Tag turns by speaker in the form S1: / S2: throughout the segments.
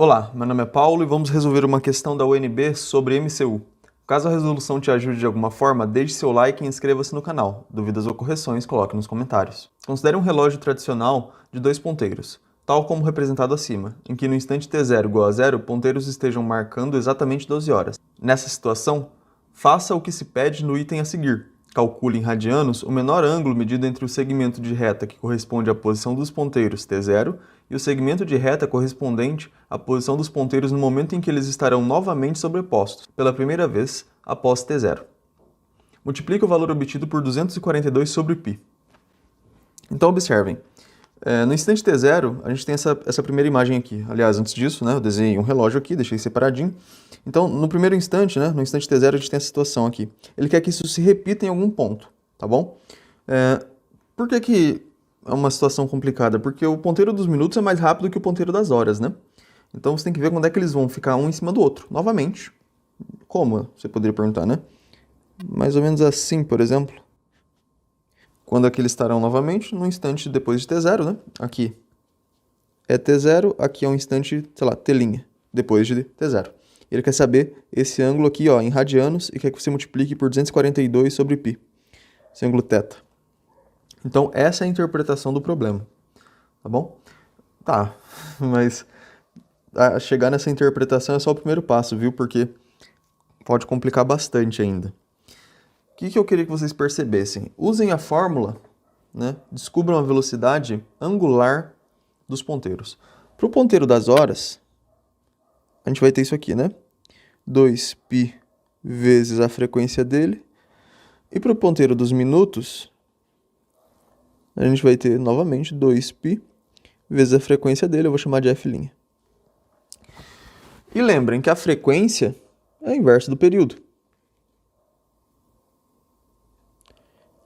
S1: Olá, meu nome é Paulo e vamos resolver uma questão da UNB sobre MCU. Caso a resolução te ajude de alguma forma, deixe seu like e inscreva-se no canal. Dúvidas ou correções, coloque nos comentários. Considere um relógio tradicional de 2 ponteiros, tal como representado acima, em que no instante t0 igual a 0, ponteiros estejam marcando exatamente 12 horas. Nessa situação, faça o que se pede no item a seguir. Calcule em radianos o menor ângulo medido entre o segmento de reta que corresponde à posição dos ponteiros t0 e o segmento de reta correspondente à posição dos ponteiros no momento em que eles estarão novamente sobrepostos, pela primeira vez após t0. Multiplique o valor obtido por 242 sobre π. Então observem, no instante t0 a gente tem essa primeira imagem aqui. Aliás, antes disso, eu desenhei um relógio aqui, deixei separadinho. Então, no primeiro instante, no instante t0 a gente tem essa situação aqui. Ele quer que isso se repita em algum ponto, tá bom? Por que é uma situação complicada? Porque o ponteiro dos minutos é mais rápido que o ponteiro das horas, né? Então você tem que ver quando é que eles vão ficar um em cima do outro, novamente. Como? Você poderia perguntar, né? Mais ou menos assim, por exemplo. Quando é que eles estarão novamente? No instante depois de t0, né? Aqui é t0, aqui é um instante, sei lá, t', depois de t0. Ele quer saber esse ângulo aqui, ó, em radianos, e quer que você multiplique por 242 sobre π. Esse ângulo θ. Então, essa é a interpretação do problema, tá bom? Tá, mas chegar nessa interpretação é só o primeiro passo, viu? Porque pode complicar bastante ainda. O que eu queria que vocês percebessem? Usem a fórmula, descubram a velocidade angular dos ponteiros. Para o ponteiro das horas, a gente vai ter isso aqui, 2π vezes a frequência dele. E para o ponteiro dos minutos, a gente vai ter novamente 2π vezes a frequência dele, eu vou chamar de f'. E lembrem que a frequência é a inversa do período.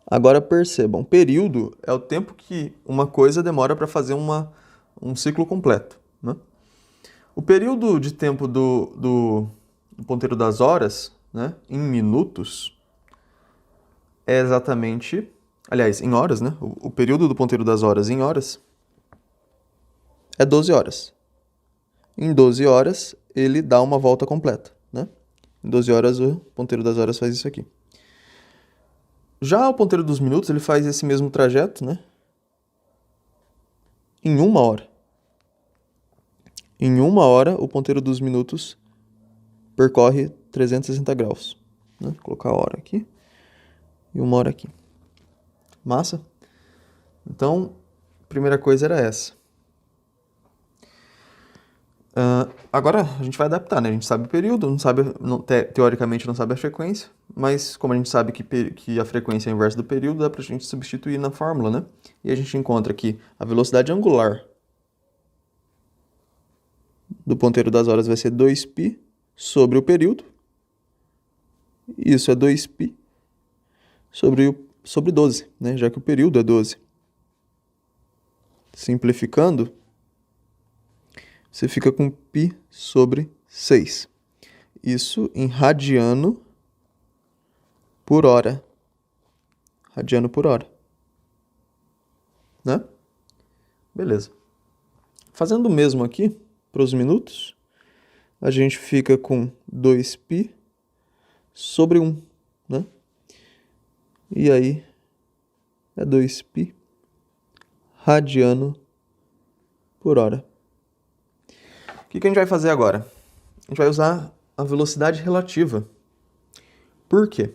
S1: Agora percebam, período é o tempo que uma coisa demora para fazer um ciclo completo. O período de tempo do ponteiro das horas, em minutos, é exatamente... Aliás, em horas, O período do ponteiro das horas em horas é 12 horas. Em 12 horas, ele dá uma volta completa, Em 12 horas, o ponteiro das horas faz isso aqui. Já o ponteiro dos minutos, ele faz esse mesmo trajeto, em 1 hora. Em 1 hora, o ponteiro dos minutos percorre 360 graus. Vou colocar a hora aqui e 1 hora aqui. Massa? Então, a primeira coisa era essa. Agora a gente vai adaptar, A gente sabe o período, teoricamente não sabe a frequência, mas como a gente sabe que a frequência é a inversa do período, dá pra gente substituir na fórmula, E a gente encontra aqui a velocidade angular do ponteiro das horas vai ser 2π sobre o período. Isso é 2π sobre 12, já que o período é 12. Simplificando, você fica com π sobre 6. Isso em radiano por hora. Radiano por hora. Beleza. Fazendo o mesmo aqui, para os minutos, a gente fica com 2π sobre 1, E aí, é 2π radiano por hora. O que a gente vai fazer agora? A gente vai usar a velocidade relativa. Por quê?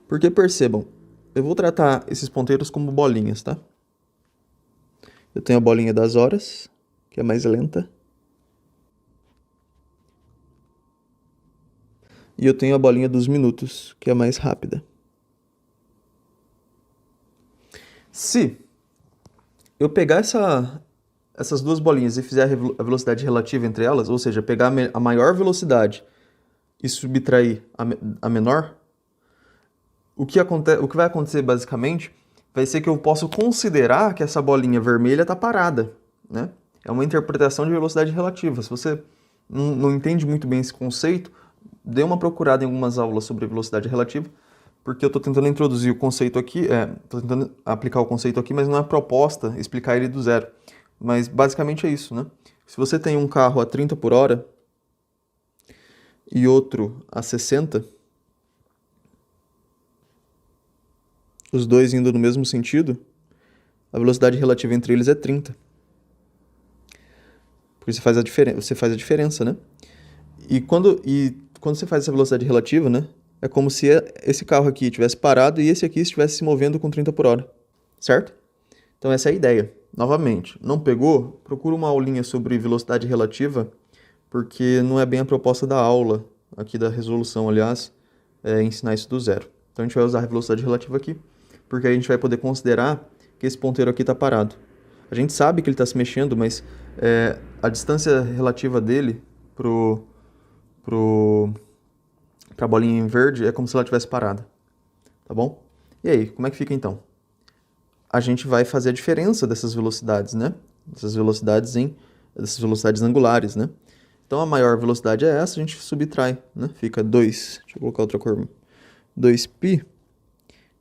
S1: Porque percebam, eu vou tratar esses ponteiros como bolinhas, Eu tenho a bolinha das horas, que é mais lenta. E eu tenho a bolinha dos minutos, que é mais rápida. Se eu pegar essas duas bolinhas e fizer a velocidade relativa entre elas, ou seja, pegar a maior velocidade e subtrair a menor, o que vai acontecer basicamente vai ser que eu posso considerar que essa bolinha vermelha está parada, É uma interpretação de velocidade relativa. Se você não entende muito bem esse conceito, dê uma procurada em algumas aulas sobre velocidade relativa, porque eu estou tentando introduzir o conceito aqui, estou tentando aplicar o conceito aqui, mas não é proposta explicar ele do zero. Mas basicamente é isso, Se você tem um carro a 30 por hora e outro a 60, os dois indo no mesmo sentido, a velocidade relativa entre eles é 30. Porque você faz a diferença, né? E quando você faz essa velocidade relativa, né? É como se esse carro aqui tivesse parado e esse aqui estivesse se movendo com 30 por hora. Certo? Então essa é a ideia. Novamente, não pegou? Procura uma aulinha sobre velocidade relativa, porque não é bem a proposta da aula, aqui da resolução, aliás, ensinar isso do zero. Então a gente vai usar a velocidade relativa aqui, porque aí a gente vai poder considerar que esse ponteiro aqui está parado. A gente sabe que ele está se mexendo, mas a distância relativa dele para a bolinha em verde é como se ela estivesse parada. Tá bom? E aí, como é que fica então? A gente vai fazer a diferença dessas velocidades, né? Dessas velocidades angulares, né? Então a maior velocidade é essa, a gente subtrai, né? Fica 2, deixa eu colocar outra cor, 2π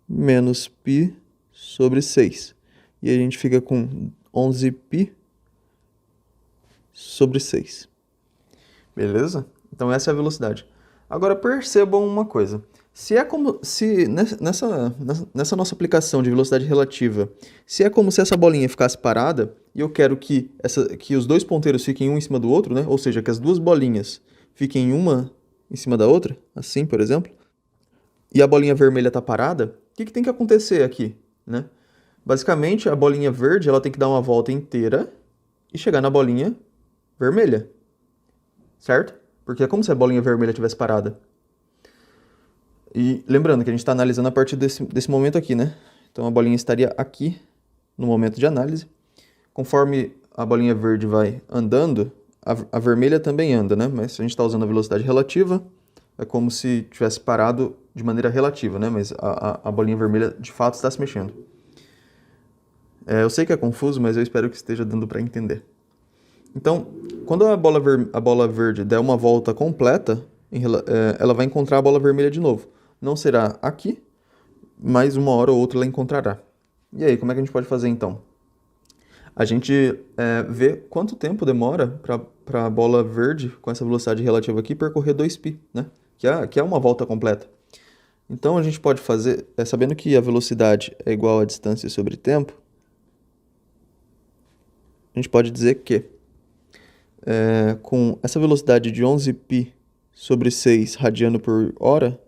S1: menos π sobre 6. E a gente fica com 11π sobre 6. Beleza? Então essa é a velocidade. Agora percebam uma coisa. Se nessa nossa aplicação de velocidade relativa, se é como se essa bolinha ficasse parada e eu quero que os dois ponteiros fiquem um em cima do outro, né? Ou seja, que as duas bolinhas fiquem uma em cima da outra, assim, por exemplo, e a bolinha vermelha está parada, o que tem que acontecer aqui, né? Basicamente, a bolinha verde ela tem que dar uma volta inteira e chegar na bolinha vermelha, certo? Porque é como se a bolinha vermelha estivesse parada. E lembrando que a gente está analisando a partir desse momento aqui, né? Então a bolinha estaria aqui no momento de análise. Conforme a bolinha verde vai andando, a vermelha também anda, né? Mas se a gente está usando a velocidade relativa, é como se tivesse parado de maneira relativa, né? Mas a bolinha vermelha de fato está se mexendo. Eu sei que é confuso, mas eu espero que esteja dando para entender. Então, quando a bola verde der uma volta completa, ela vai encontrar a bola vermelha de novo. Não será aqui, mas uma hora ou outra ela encontrará. E aí, como é que a gente pode fazer então? A gente vê quanto tempo demora para a bola verde, com essa velocidade relativa aqui, percorrer 2π, né? Que é uma volta completa. Então a gente pode fazer, sabendo que a velocidade é igual à distância sobre tempo, a gente pode dizer que com essa velocidade de 11π sobre 6 radiano por hora,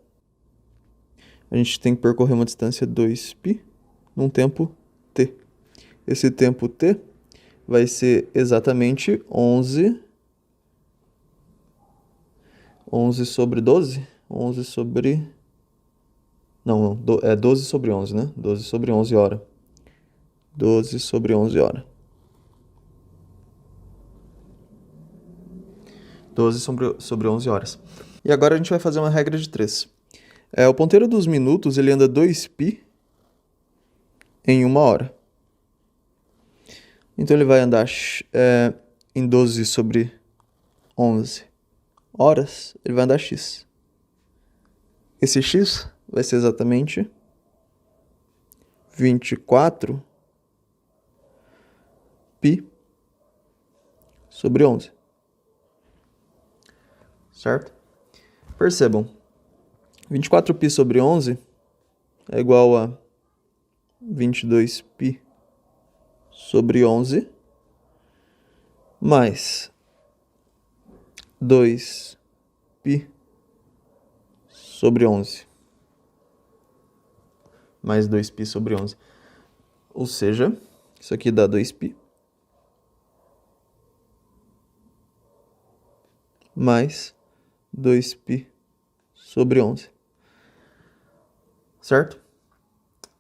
S1: a gente tem que percorrer uma distância 2π num tempo t. Esse tempo t vai ser exatamente 11 sobre 12? 11 sobre... Não, é 12 sobre 11, né? 12 sobre 11 hora. 12 sobre 11 hora. 12 sobre 11 horas. E agora a gente vai fazer uma regra de 3. O ponteiro dos minutos, ele anda 2π em 1 hora. Então ele vai andar em 12 sobre 11 horas, ele vai andar x. Esse x vai ser exatamente 24π sobre 11. Certo? Percebam, 24π sobre 11 é igual a 22π sobre 11 mais 2π sobre 11 mais 2π sobre 11. Ou seja, isso aqui dá 2π mais 2π sobre 11. Certo?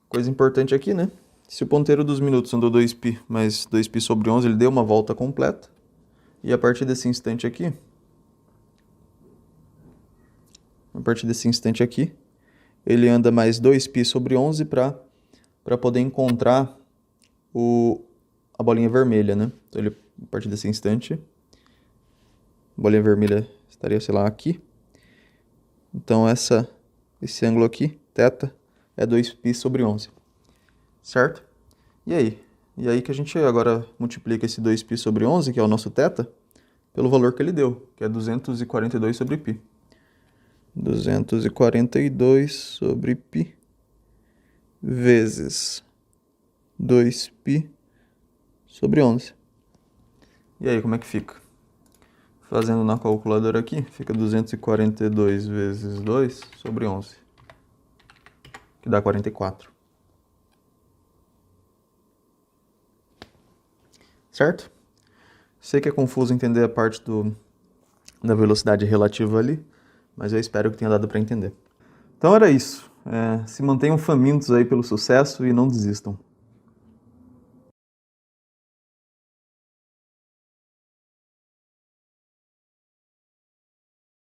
S1: Coisa importante aqui, né? Se o ponteiro dos minutos andou 2π mais 2π sobre 11, ele deu uma volta completa. E a partir desse instante aqui, ele anda mais 2π sobre 11 para poder encontrar a bolinha vermelha, né? Então, a partir desse instante, a bolinha vermelha estaria, sei lá, aqui. Então, esse ângulo aqui, θ, é 2π sobre 11. Certo? E aí? E aí que a gente agora multiplica esse 2π sobre 11, que é o nosso θ, pelo valor que ele deu, que é 242 sobre π. 242 sobre π vezes 2π sobre 11. E aí, como é que fica? Fazendo na calculadora aqui, fica 242 vezes 2 sobre 11, que dá 44. Certo? Sei que é confuso entender a parte da velocidade relativa ali, mas eu espero que tenha dado para entender. Então era isso. Se mantenham famintos aí pelo sucesso e não desistam.